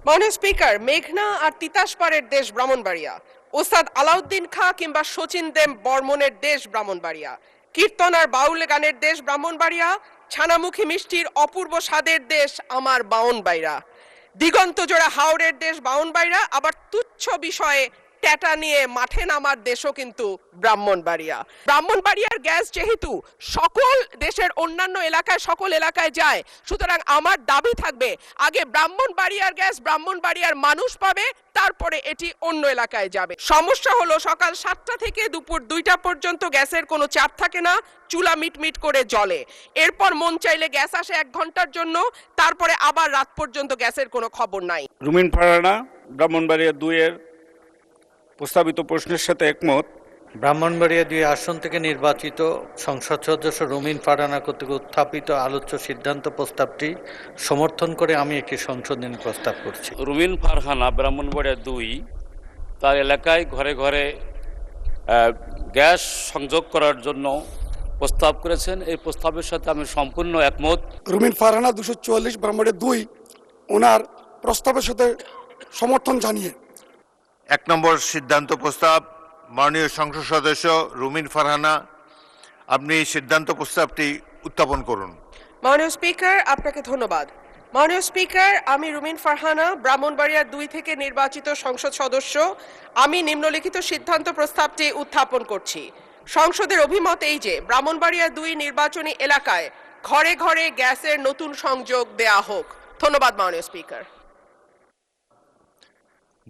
মাননীয় স্পিকার, মেঘনা আর তিতাস পাড়ের দেশ ব্রাহ্মণবাড়িয়া, ওস্তাদ আলাউদ্দিন খাঁ কিংবা শচীন দেব বর্মনের দেশ ব্রাহ্মণবাড়িয়া, কীর্তন আর বাউল গানের দেশ ব্রাহ্মণবাড়িয়া, ছানামুখী মিষ্টির অপূর্ব স্বাদের দেশ আমার বাউনবাড়িয়া, দিগন্ত জোড়া হাওড়ের দেশ বাউনবাড়িয়া, আবার তুচ্ছ বিষয়ে ট্যাটা নিয়ে মাঠে নামার দেশও কিন্তু ব্রাহ্মণবাড়িয়া। ব্রাহ্মণবাড়িয়ার গ্যাস যেহেতু সকল দেশের অন্যান্য এলাকায় সকল এলাকায় যায়, সুতরাং আমার দাবি থাকবে আগে ব্রাহ্মণবাড়িয়ার গ্যাস ব্রাহ্মণবাড়িয়ার মানুষ পাবে, তারপরে এটি অন্য এলাকায় যাবে। সমস্যা হলো সকাল 7টা থেকে দুপুর 2টা পর্যন্ত গ্যাসের কোনো চাপ থাকে না, চুলা মিটমিট করে জ্বলে। এরপর মন চাইলে গ্যাস আসে 1 ঘন্টার জন্য, তারপরে আবার রাত পর্যন্ত গ্যাসের কোনো খবর নাই। রুমিন ফারহানা, ব্রাহ্মণবাড়িয়া 2 এর প্রস্তাবিত প্রশ্নের সাথে একমত। ব্রাহ্মণবাড়িয়া 2 আসন থেকে নির্বাচিত সংসদ সদস্য রুমিন ফারহানা কর্তৃক উত্থাপিত আলোচ্য সিদ্ধান্ত প্রস্তাবটি সমর্থন করে আমি একটি সংশোধনী প্রস্তাব করছি। রুমিন ফারহানা, ব্রাহ্মণবাড়িয়া 2, তার এলাকায় ঘরে ঘরে গ্যাস সংযোগ করার জন্য প্রস্তাব করেছেন। এই প্রস্তাবের সাথে আমি সম্পূর্ণ একমত। রুমিন ফারহানা 244, ব্রাহ্মণবাড়িয়া 2, ওনার প্রস্তাবের সাথে সমর্থন জানিয়ে 1 নম্বর সিদ্ধান্ত প্রস্তাব। মাননীয় সংসদ সদস্য রুমিন ফারহানা, আপনি সিদ্ধান্ত প্রস্তাবটি উত্থাপন করুন। মাননীয় স্পিকার, আপনাকে ধন্যবাদ। মাননীয় স্পিকার, আমি রুমিন ফারহানা, ব্রাহ্মণবাড়িয়া 2 থেকে নির্বাচিত সংসদ সদস্য, আমি নিম্নলিখিত সিদ্ধান্ত প্রস্তাবটি উত্থাপন করছি। সংসদের অভিমত এই যে ব্রাহ্মণবাড়িয়া 2 নির্বাচনী এলাকায় ঘরে ঘরে গ্যাসের নতুন সংযোগ দেয়া হোক। ধন্যবাদ মাননীয় স্পিকার।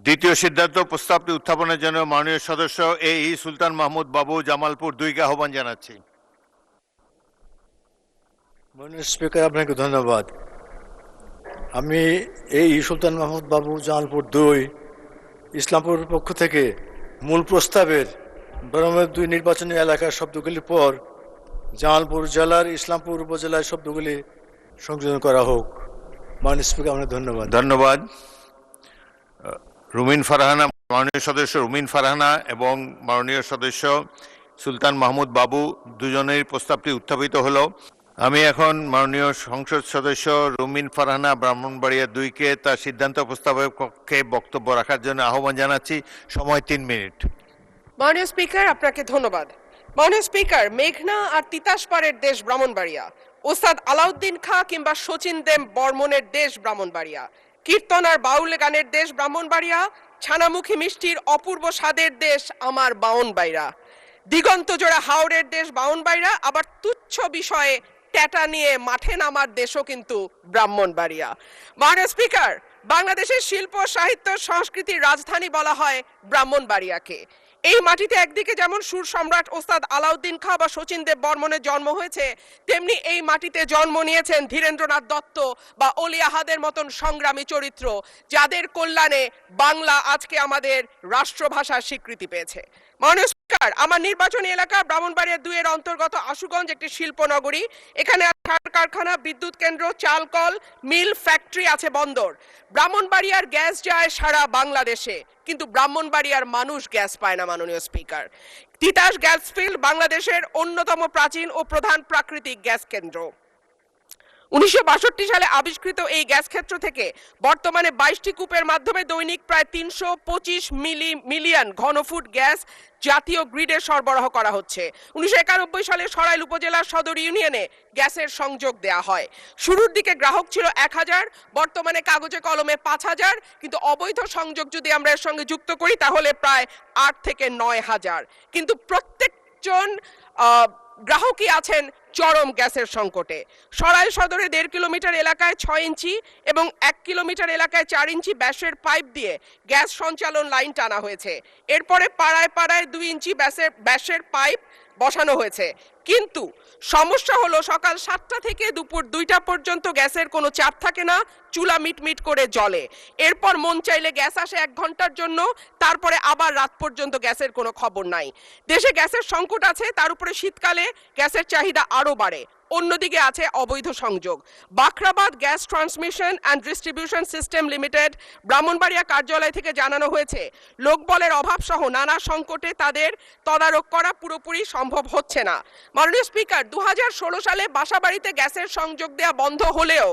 দ্বিতীয় সিদ্ধান্ত প্রস্তাবটি উত্থাপনের জন্য মাননীয় সদস্য সুলতান মাহমুদ বাবু, জামালপুর 2 কে আহ্বান জানাচ্ছি। মাননীয় স্পিকার, আপনাকে ধন্যবাদ। আমি সুলতান মাহমুদ বাবু, জামালপুর 2, ইসলামপুরের পক্ষ থেকে মূল প্রস্তাবের ব্রাহ্মণবাড়িয়া 2 নির্বাচনী এলাকার শব্দগুলির পর জামালপুর জেলার ইসলামপুর উপজেলার শব্দগুলি সংযোজন করা হোক। মাননীয় স্পিকার, আপনাকে ধন্যবাদ। ধন্যবাদ। রুমিন ফারহানা, মাননীয় সদস্য রুমিন ফারহানা এবং মাননীয় সদস্য সুলতান মাহমুদ বাবু দুজনের প্রস্তাবটি উত্থাপিত হলো। আমি এখন মাননীয় সংসদ সদস্য রুমিন ফারহানা, ব্রাহ্মণবাড়িয়া 2 কে তার সিদ্ধান্ত প্রস্তাবের পক্ষে বক্তব্য রাখার জন্য আহ্বান জানাচ্ছি। সময় 3 মিনিট। মাননীয় স্পিকার, আপনাকে ধন্যবাদ। মাননীয় স্পিকার, মেঘনা আর তিতাস পাড়ের দেশ ব্রাহ্মণবাড়িয়া, ওস্তাদ আলাউদ্দিন খাঁ কিংবা শচীন দেব বর্মনের দেশ ব্রাহ্মণবাড়িয়া, কীর্তন আর বাউল গানের দেশ ব্রাহ্মণবাড়িয়া, ছানামুখী মিষ্টির অপূর্ব স্বাদের দেশ আমার বাউনবাড়িয়া, দিগন্ত জোড়া হাওড়ের দেশ বাউনবাড়িয়া, আবার তুচ্ছ বিষয়ে ট্যাটা নিয়ে মাঠে নামার দেশও কিন্তু ব্রাহ্মণবাড়িয়া। মাননীয় স্পিকার, বাংলাদেশের শিল্প, সাহিত্য, সংস্কৃতির রাজধানী বলা হয় ব্রাহ্মণবাড়িয়াকে। এই মাটিতে একদিকে যেমন সুর সম্রাট ওস্তাদ আলাউদ্দিন খাঁ বা শচীন দেব বর্মনের জন্ম হয়েছে, তেমনি এই মাটিতে জন্ম নিয়েছেন ধীরেন্দ্রনাথ দত্ত বা অলি আহাদের মতন সংগ্রামী চরিত্র, যাদের কল্যাণে বাংলা আজকে আমাদের রাষ্ট্রভাষার স্বীকৃতি পেয়েছে। মাননীয় স্পিকার, আমার নির্বাচনী এলাকা ব্রাহ্মণবাড়িয়া 2 এর অন্তর্গত আশুগঞ্জ একটি শিল্পনগরী। এখানে সার কারখানা, বিদ্যুৎ কেন্দ্র, চাল কল, মিল, ফ্যাক্টরি আছে, বন্দর। ব্রাহ্মণবাড়িয়ার গ্যাস যায় সারা বাংলাদেশে, কিন্তু ব্রাহ্মণবাড়িয়ার মানুষ গ্যাস পায় না। মাননীয় স্পিকার, তিতাস গ্যাস ফিল্ড বাংলাদেশের অন্যতম প্রাচীন ও প্রধান প্রাকৃতিক গ্যাস কেন্দ্র। 1962 সালে আবিষ্কৃত এই গ্যাস ক্ষেত্র থেকে বর্তমানে 22টি কূপের মাধ্যমে দৈনিক প্রায় 325 মিলিয়ন ঘনফুট গ্যাস জাতীয় গ্রিডে সরবরাহ করা হচ্ছে। 1991 সালে সরাইল উপজেলার সদর ইউনিয়নে গ্যাসের সংযোগ দেয়া হয়। শুরুর দিকে গ্রাহক ছিল 1000, বর্তমানে কাগজে কলমে 5000, কিন্তু অবৈধ সংযোগ যদি আমরা এর সঙ্গে যুক্ত করি তাহলে প্রায় 8 থেকে 9000। কিন্তু প্রত্যেকজন গ্রাহকই আছেন চরম গ্যাসের সংকটে। সরাইল সদরে 1.5 কিলোমিটার এলাকায় 6 ইঞ্চি এবং 1 কিলোমিটার এলাকায় 4 ইঞ্চি ব্যাসের পাইপ দিয়ে গ্যাস সঞ্চালন লাইন টানা হয়েছে। এরপরে পাড়ায় পাড়ায় 2 ইঞ্চি ব্যাসের পাইপ বসানো হয়েছে। কিন্তু সমস্যা হলো সকাল 7টা থেকে দুপুর 2টা পর্যন্ত গ্যাসের কোনো চাপ থাকে না, চুলা মিটমিট করে জ্বলে। এরপর মন চাইলে গ্যাস আসে 1 ঘন্টার জন্য, তারপরে আবার রাত পর্যন্ত গ্যাসের কোনো খবর নাই। দেশে গ্যাসের সংকট আছে, তার উপরে শীতকালে গ্যাসের চাহিদা আরো বাড়ে। অন্যদিকে আছে অবৈধ সংযোগ। Bakhrabad gas transmission and distribution system limited Brahmanbaria কার্যালয় থেকে জানানো হয়েছে লোকবলের অভাব সহ নানা সংকটে তাদের তদারক করা পুরোপুরি সম্ভব হচ্ছে না। মাননীয় স্পিকার, 2016 সালে বাসাবাড়িতে গ্যাসের সংযোগ দেওয়া বন্ধ হলেও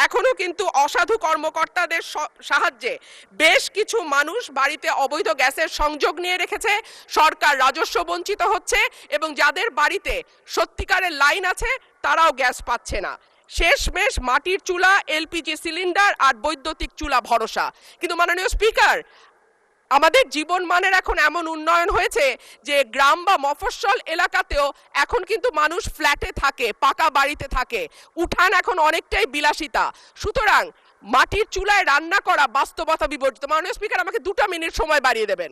এখনো কিন্তু অসাধু কর্মকর্তাদের সাহায্যে বেশ কিছু মানুষ বাড়িতে অবৈধ গ্যাসের সংযোগ নিয়ে রেখেছে। সরকার রাজস্ব বঞ্চিত হচ্ছে এবং যাদের বাড়িতে সত্যিকারের লাইন আছে তারাও গ্যাস পাচ্ছে না। শেষমেশ মাটির চুলা, এলপিজি সিলিন্ডার আর বৈদ্যুতিক চুলা ভরসা। কিন্তু মাননীয় স্পিকার, আমাদের জীবন মানের এখন এমন উন্নয়ন হয়েছে যে গ্রাম বা মফস্বল এলাকাতেও এখন কিন্তু মানুষ ফ্ল্যাটে থাকে, পাকা বাড়িতে থাকে, উঠান এখন অনেকটাই বিলাসিতা। সুতরাং মাটির চুলায় রান্না করা বাস্তবতা বিবর্জিত। মাননীয় স্পিকার, আমাকে 2 মিনিট সময় বাড়িয়ে দেবেন।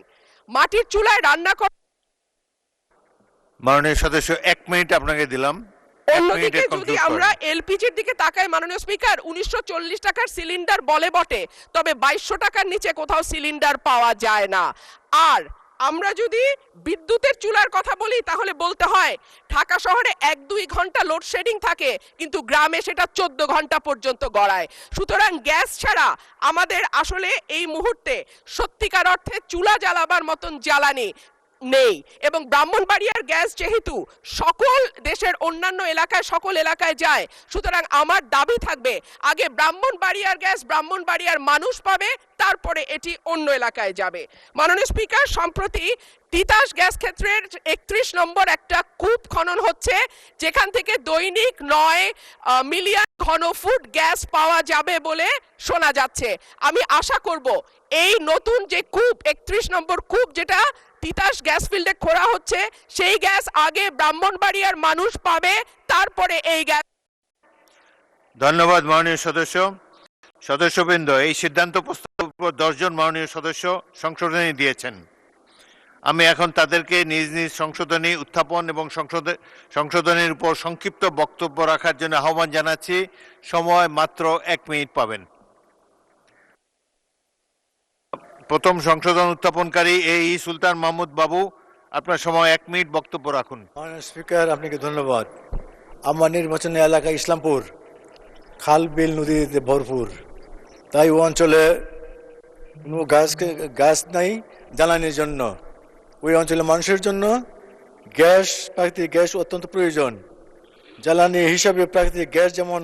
মাটির চুলায় রান্না করা, মাননীয় সদস্য 1 মিনিট আপনাকে দিলাম। অন্যদিকে যদি আমরা এলপিজির দিকে তাকাই মাননীয় স্পিকার, 1940 টাকার সিলিন্ডার বলে বটে, তবে 2200 টাকার নিচে কোথাও সিলিন্ডার পাওয়া যায় না। আর আমরা যদি বিদ্যুতের চুলার কথা বলি তাহলে বলতে হয় ঢাকা শহরে 1-2 ঘন্টা লোডশেডিং থাকে, কিন্তু গ্রামে সেটা 14 ঘন্টা পর্যন্ত গড়ায়। সুতরাং গ্যাস ছাড়া আমাদের আসলে এই মুহূর্তে সত্যিকার অর্থে চুলা জ্বালাবার মতন জ্বালানি নেই। এবং ব্রাহ্মণবাড়িয়ার গ্যাস যেহেতু সকল দেশের অন্যান্য এলাকায় সকল এলাকায় যায়, সুতরাং আমার দাবি থাকবে আগে ব্রাহ্মণবাড়িয়ার গ্যাস ব্রাহ্মণবাড়িয়ার মানুষ পাবে, তারপরে এটি অন্য এলাকায় যাবে। মাননীয় স্পিকার, সম্প্রতি তিতাস গ্যাস ক্ষেত্রের 31 নম্বর একটা কূপ খনন হচ্ছে, যেখান থেকে দৈনিক 9 মিলিয়ন ঘনফুট গ্যাস পাওয়া যাবে বলে শোনা যাচ্ছে। আমি আশা করব এই নতুন যে কূপ 31 নম্বর কূপ যেটা তিতাস গ্যাস ফিল্ডে খোঁড়া হচ্ছে, সেই গ্যাস আগে ব্রাহ্মণবাড়িয়ার মানুষ পাবে, তারপরে এই গ্যাস। ধন্যবাদ মাননীয় সদস্য। সদস্যবৃন্দ, এই সিদ্ধান্ত প্রস্তাবের উপর 10 জন মাননীয় সদস্য সংশোধনী দিয়েছেন। আমি এখন তাদেরকে নিজ নিজ সংশোধনী উত্থাপন এবং সংশোধনীর উপর সংক্ষিপ্ত বক্তব্য রাখার জন্য আহ্বান জানাচ্ছি। সময় মাত্র 1 মিনিট পাবেন। প্রথম সংশোধন উত্থাপনকারী এই সুলতান মাহমুদ বাবু, আপনার সময় 1 মিনিট, বক্তব্য রাখুন। মাননীয় স্পিকার, আপনাকে ধন্যবাদ। আমার নির্বাচনী এলাকা ইসলামপুর, খাল বিল নদীতে ভরপুর, তাই ও অঞ্চলে কোনো গ্যাস নাই জ্বালানির জন্য। ওই অঞ্চলের মানুষের জন্য প্রাকৃতিক গ্যাস অত্যন্ত প্রয়োজন। জ্বালানি হিসাবে প্রাকৃতিক গ্যাস যেমন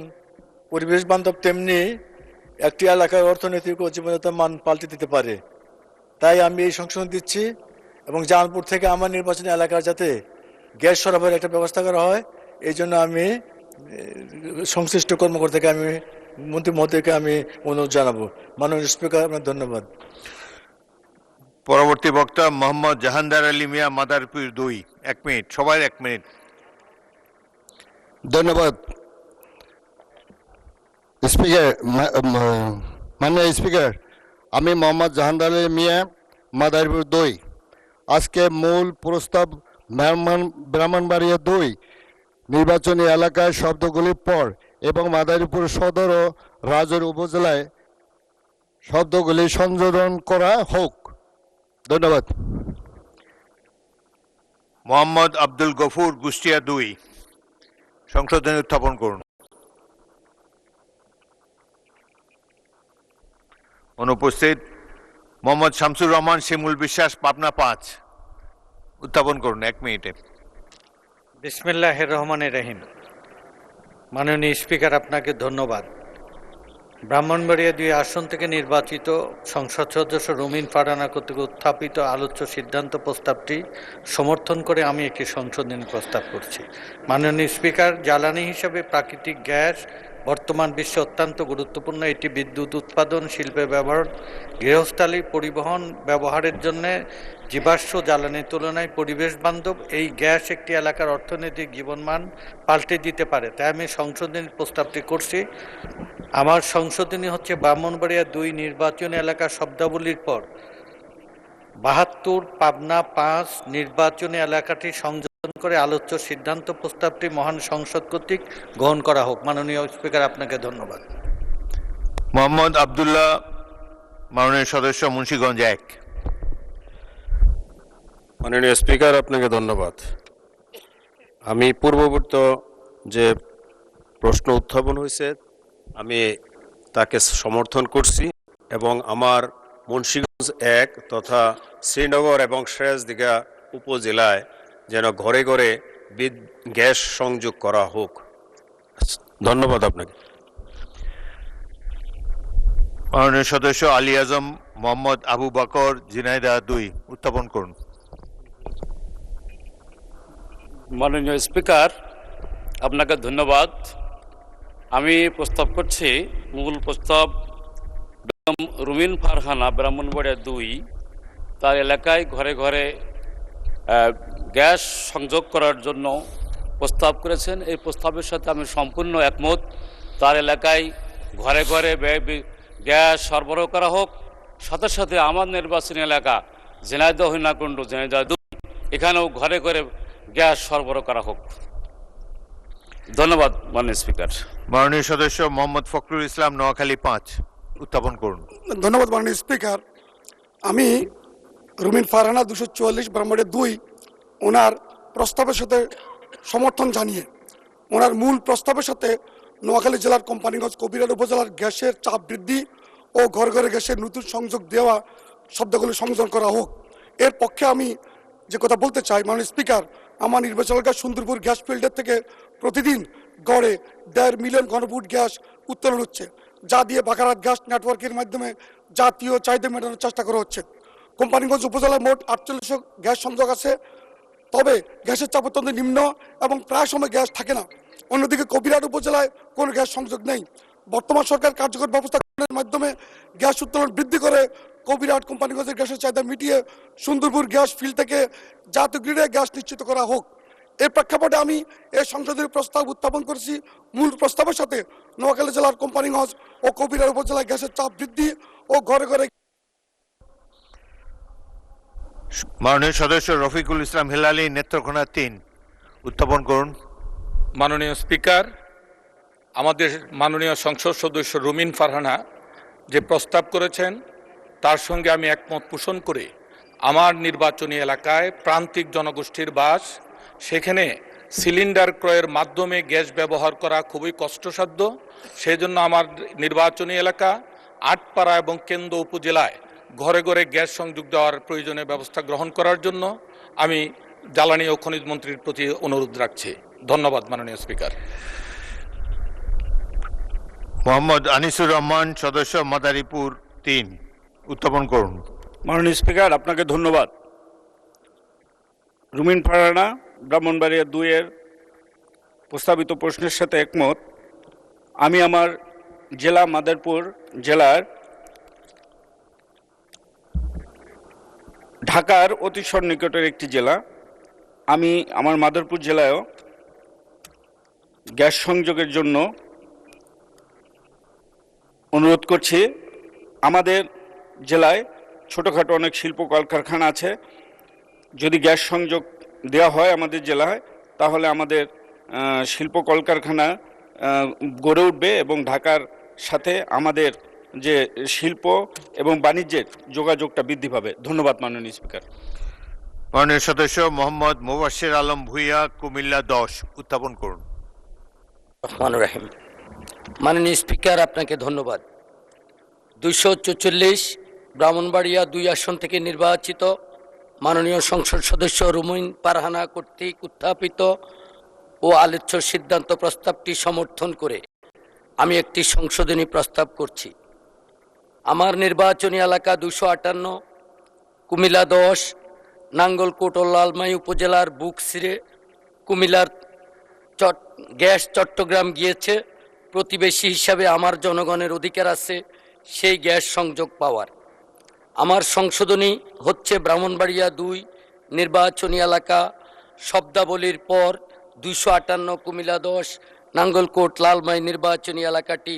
পরিবেশ বান্ধব, তেমনি একটি এলাকার অর্থনৈতিক ও জীবনযাত্রার মান পাল্টে দিতে পারে। তাই আমি এই সংশোধন দিচ্ছি এবং জামালপুর থেকে আমার নির্বাচনী এলাকার যাতে গ্যাস সরবরাহের একটা ব্যবস্থা করা হয়, এই জন্য আমি সংশ্লিষ্ট কর্মকর্তাকে, আমি মন্ত্রী মহোদয়কে আমি অনুরোধ জানাবো। মাননীয় স্পিকার, আপনার ধন্যবাদ। পরবর্তী বক্তা মোহাম্মদ জাহানদার আলী মিয়া, মাদারীপুর 2। 1 মিনিট, সবাই 1 মিনিট। ধন্যবাদ স্পিকার। মাননীয় স্পিকার, আমি মোহাম্মদ জাহানদার আলী মিয়া, মাদারীপুর 2। আজকে মূল প্রস্তাব ব্রাহ্মণবাড়িয়া 2 নির্বাচনী এলাকায় শব্দগুলির পর এবং মাদারীপুর সদর ও রাজৌর উপজেলায় শব্দগুলি সংযোজন করা হোক। ধন্যবাদ। মোহাম্মদ আব্দুল গফুর, কুষ্টিয়া 2। সংশোধনী উত্থাপন করুন। অনুপস্থিত। মোহাম্মদ শামসুর রহমান শিমুল বিশ্বাস, পাবনা 5। উত্থাপন করুন 1 মিনিটে। বিসমিল্লাহির রহমানির রহিম। মাননীয় স্পিকার, আপনাকে ধন্যবাদ। ব্রাহ্মণবাড়িয়া 2 আসন থেকে নির্বাচিত সংসদ সদস্য রুমিন ফারহানা কর্তৃক উত্থাপিত আলোচ্য সিদ্ধান্ত প্রস্তাবটি সমর্থন করে আমি একটি সংশোধনী প্রস্তাব করছি। মাননীয় স্পিকার, জ্বালানি হিসাবে প্রাকৃতিক গ্যাস বর্তমান বিশ্বে অত্যন্ত গুরুত্বপূর্ণ। এটি বিদ্যুৎ উৎপাদন, শিল্পে ব্যবহার, গৃহস্থালী পরিবহন ব্যবহারের জন্য জীবাশ্ম জ্বালানির তুলনায় পরিবেশ বান্ধব। এই গ্যাস একটি এলাকার অর্থনৈতিক জীবনমান পাল্টে দিতে পারে, তাই আমি সংশোধনী প্রস্তাবটি করছি। আমার সংশোধনী হচ্ছে ব্রাহ্মণবাড়িয়া 2 নির্বাচনী এলাকার শব্দাবলীর পর 72 পাবনা 5 নির্বাচনী এলাকাটি সংযোজন করে আলোচ্য সিদ্ধান্ত প্রস্তাবটি মহান সংসদ কর্তৃক গ্রহণ করা হোক। মাননীয় স্পিকার, আপনাকে ধন্যবাদ। মোহাম্মদ আবদুল্লাহ, মাননীয় সদস্য, মুন্সিগঞ্জ 1। মাননীয় স্পিকার, আপনাকে ধন্যবাদ। আমি পূর্ববর্তী যে প্রশ্ন উত্থাপন হয়েছে আমি তাকে সমর্থন করছি এবং আমার মুন্সিগঞ্জ 1 তথা শ্রীনগর এবং সিরাজদিঘা উপজেলায় যেন ঘরে ঘরে গ্যাস সংযোগ করা হোক। ধন্যবাদ আপনাকে। মাননীয় সদস্য আলী আজম মোহাম্মদ আবু বকর ঝিনাইদহ 2 উত্থাপন করুন। মাননীয় স্পিকার, আপনাকে ধন্যবাদ। আমি প্রস্তাব করছি মূল প্রস্তাব রুমিন ফারহানা ব্রাহ্মণবাড়িয়া 2 তার এলাকায় ঘরে ঘরে গ্যাস সংযোগ করার জন্য প্রস্তাব করেছেন। এই প্রস্তাবের সাথে আমি সম্পূর্ণ একমত। তার এলাকায় ঘরে ঘরে গ্যাস সরবরাহ করা হোক। সাথে সাথে আমার নির্বাচনী এলাকা ঝিনাইদহ হীরাকুণ্ড ঝিনাইদহ 2 এখানেও ঘরে ঘরে গ্যাস সরবরাহ করা হোক। ধন্যবাদ মাননীয় স্পিকার। মাননীয় সদস্য মোহাম্মদ ফখরুল ইসলাম নোয়াখালী 5 উত্থাপন করুন। ধন্যবাদ মাননীয় স্পিকার। আমি রুমিন ফারহানা 244 ব্রাহ্মণবাড়িয়া 2 ওনার প্রস্তাবের সাথে সমর্থন জানিয়ে ওনার মূল প্রস্তাবের সাথে নোয়াখালী জেলার কোম্পানিগঞ্জ কবিরহাট উপজেলার গ্যাসের চাপ বৃদ্ধি ও ঘর ঘরে গ্যাসের নতুন সংযোগ দেওয়া শব্দগুলি সংযোজন করা হোক। এর পক্ষে আমি যে কথা বলতে চাই, মাননীয় স্পিকার, আমার নির্বাচন এলাকা সুন্দরপুর গ্যাস ফিল্ডের থেকে প্রতিদিন গড়ে 1.5 মিলিয়ন ঘনফুট গ্যাস উত্তোলন হচ্ছে, যা দিয়ে বাকারাত গ্যাস নেটওয়ার্কের মাধ্যমে জাতীয় চাহিদা মেটানোর চেষ্টা করা হচ্ছে। কোম্পানিগঞ্জ উপজেলায় মোট 4800 গ্যাস সংযোগ আছে, তবে গ্যাসের চাপ অত্যন্ত নিম্ন এবং প্রায় সময় গ্যাস থাকে না। অন্যদিকে কবিরহাট উপজেলায় কোনো গ্যাস সংযোগ নেই। বর্তমান সরকার কার্যকর ব্যবস্থা গ্রহণের মাধ্যমে গ্যাস উত্তোলন বৃদ্ধি করে কবিরহাট কোম্পানিগঞ্জের গ্যাসের চাহিদা মিটিয়ে সুন্দরপুর গ্যাস ফিল্ড থেকে জাতীয় গ্রিডে গ্যাস নিশ্চিত করা হোক। এর প্রেক্ষাপটে আমি এই সংসদীয় প্রস্তাব উত্থাপন করেছি। মূল প্রস্তাবের সাথে নোয়াখালী জেলার কোম্পানিগঞ্জ ও কবিরহাট উপজেলায় গ্যাসের চাপ বৃদ্ধি ও ঘরে ঘরে। মাননীয় সদস্য রফিকুল ইসলাম হিলালী নেত্রকোনা 3 উত্থাপন করুন। মাননীয় স্পিকার, আমাদের মাননীয় সংসদ সদস্য রুমিন ফারহানা যে প্রস্তাব করেছেন তার সঙ্গে আমি একমত পোষণ করে আমার নির্বাচনী এলাকায় প্রান্তিক জনগোষ্ঠীর বাস, সেখানে সিলিন্ডার ক্রয়ের মাধ্যমে গ্যাস ব্যবহার করা খুবই কষ্টসাধ্য। সেই জন্য আমার নির্বাচনী এলাকা আটপাড়া এবং কেন্দ্র উপজেলায় ঘরে ঘরে গ্যাস সংযোগ দেওয়ার প্রয়োজনীয় ব্যবস্থা গ্রহণ করার জন্য আমি জ্বালানি ও খনিজ মন্ত্রীর প্রতি অনুরোধ রাখছি। ধন্যবাদ মাননীয় স্পিকার। মোহাম্মদ আনিসুর রহমান সদস্য মাদারীপুর 3 উত্থাপন করুন। মাননীয় স্পিকার, আপনাকে ধন্যবাদ। রুমিন ফারহানা ব্রাহ্মণবাড়িয়া 2 এর প্রস্তাবিত প্রশ্নের সাথে একমত। আমি আমার জেলা মাদারীপুর জেলার ঢাকার অতি সন্নিকটের একটি জেলা। আমি আমার মাদারীপুর জেলায়ও গ্যাস সংযোগের জন্য অনুরোধ করছি। আমাদের জেলায় ছোটোখাটো অনেক শিল্প কলকারখানা আছে। যদি গ্যাস সংযোগ দেওয়া হয় আমাদের জেলায়, তাহলে আমাদের শিল্প কলকারখানা গড়ে উঠবে এবং ঢাকার সাথে আমাদের যে শিল্প এবং বাণিজ্যের যোগাযোগটা বৃদ্ধি পাবে। ধন্যবাদ মাননীয় স্পিকার। মাননীয় সদস্য মোহাম্মদ মুবাশশির আলম ভূঁইয়া কুমিল্লা 10 উত্থাপন করুন। রহমানুর রহিম। মাননীয় স্পিকার, আপনাকে ধন্যবাদ। 244 ব্রাহ্মণবাড়িয়া 2 আসন থেকে নির্বাচিত মাননীয় সংসদ সদস্য রুমিন ফারহানা কর্তৃক উত্থাপিত ও আলোচ্য সিদ্ধান্ত প্রস্তাবটি সমর্থন করে আমি একটি সংশোধনী প্রস্তাব করছি। আমার নির্বাচনী এলাকা 258 কুমিল্লা 10 নাঙ্গলকোট ও লালমাই উপজেলার বুক ছিঁড়ে কুমিল্লার গ্যাস চট্টগ্রাম গিয়েছে। প্রতিবেশী হিসাবে আমার জনগণের অধিকার আছে সেই গ্যাস সংযোগ পাওয়ার। আমার সংশোধনী হচ্ছে ব্রাহ্মণবাড়িয়া 2 নির্বাচনী এলাকা শব্দাবলীর পর 258 কুমিল্লা 10 নাঙ্গলকোট লালমাই নির্বাচনী এলাকাটি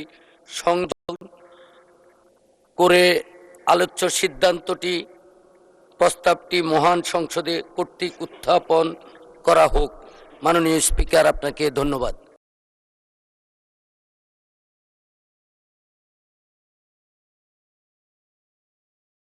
সংযোগ করে আলোচ্য সিদ্ধান্তটি প্রস্তাবটি মহান সংসদে কর্তৃক উত্থাপন করা হোক। মাননীয় স্পিকার, আপনাকে ধন্যবাদ।